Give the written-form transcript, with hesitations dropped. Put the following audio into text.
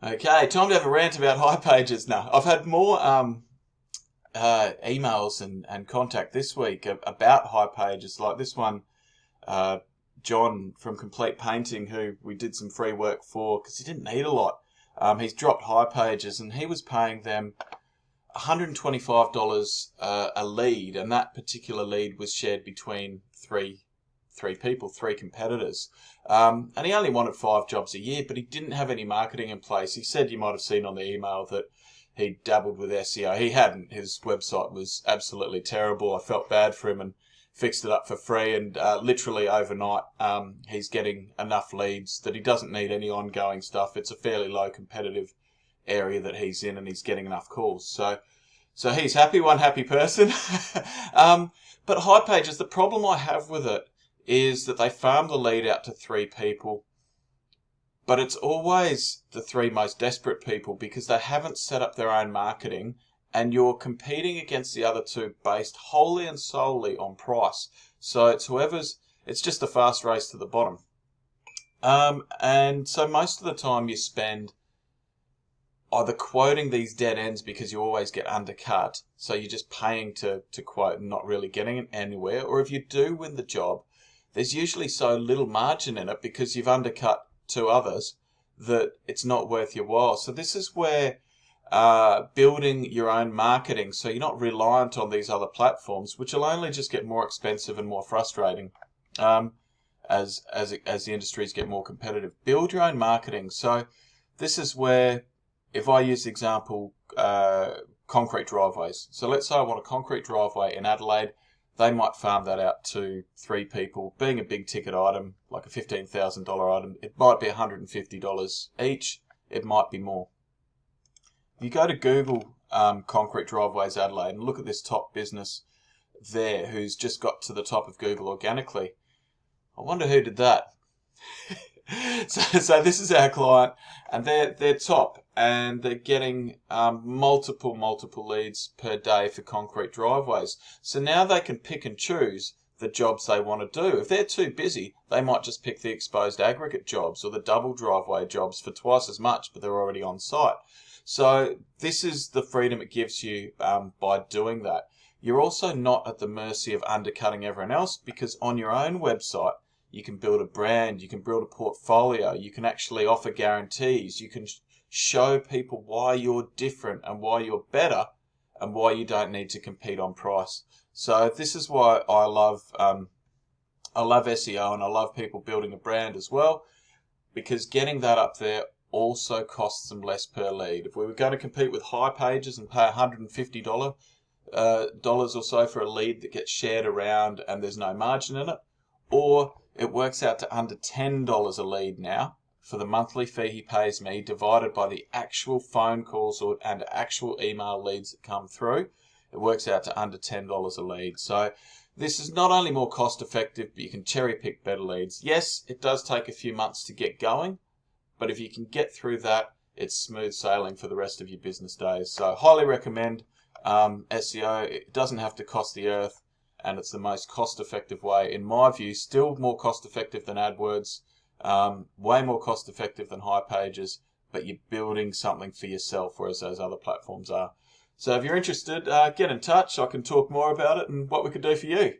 Okay, time to have a rant about HiPages now. I've had more emails and contact this week about HiPages, like this one, uh, John from Complete Painting, who we did some free work for because he didn't need a lot. He's dropped HiPages and he was paying them $125 a lead, and that particular lead was shared between three people, three competitors. And he only wanted 5 jobs a year, but he didn't have any marketing in place. He said, you might have seen on the email, that he dabbled with SEO. He hadn't. His website was absolutely terrible. I felt bad for him and fixed it up for free. And literally overnight, he's getting enough leads that he doesn't need any ongoing stuff. It's a fairly low competitive area that he's in, and he's getting enough calls. So he's happy, one happy person. But HiPages, the problem I have with it is that they farm the lead out to 3 people, but it's always the 3 most desperate people because they haven't set up their own marketing, and you're competing against the other 2 based wholly and solely on price. So it's just a fast race to the bottom. And so most of the time you spend either quoting these dead ends because you always get undercut, so you're just paying to quote and not really getting it anywhere, or if you do win the job, there's usually so little margin in it because you've undercut 2 others that it's not worth your while. So this is where building your own marketing, so you're not reliant on these other platforms, which will only just get more expensive and more frustrating as the industries get more competitive. Build your own marketing. So this is where, if I use the example, concrete driveways. So let's say I want a concrete driveway in Adelaide. They might farm that out to 3 people. Being a big ticket item, like a $15,000 item, it might be $150 each. It might be more. If you go to Google Concrete Driveways Adelaide and look at this top business there who's just got to the top of Google organically, I wonder who did that. So this is our client, and they're top, and they're getting multiple leads per day for concrete driveways. So now they can pick and choose the jobs they want to do. If they're too busy, they might just pick the exposed aggregate jobs or the double driveway jobs for twice as much, but they're already on site. So this is the freedom it gives you by doing that. You're also not at the mercy of undercutting everyone else, because on your own website, you can build a brand, you can build a portfolio, you can actually offer guarantees, you can show people why you're different and why you're better and why you don't need to compete on price. So this is why I love SEO, and I love people building a brand as well, because getting that up there also costs them less per lead. If we were going to compete with HiPages and pay $150 dollars or so for a lead that gets shared around and there's no margin in it, or it works out to under $10 a lead now for the monthly fee he pays me, divided by the actual phone calls and actual email leads that come through. It works out to under $10 a lead. So this is not only more cost effective, but you can cherry pick better leads. Yes, it does take a few months to get going, but if you can get through that, it's smooth sailing for the rest of your business days. So highly recommend SEO. It doesn't have to cost the earth, and it's the most cost-effective way, in my view. Still more cost-effective than AdWords, way more cost-effective than HiPages, but you're building something for yourself, whereas those other platforms are. So if you're interested, get in touch. I can talk more about it and what we could do for you.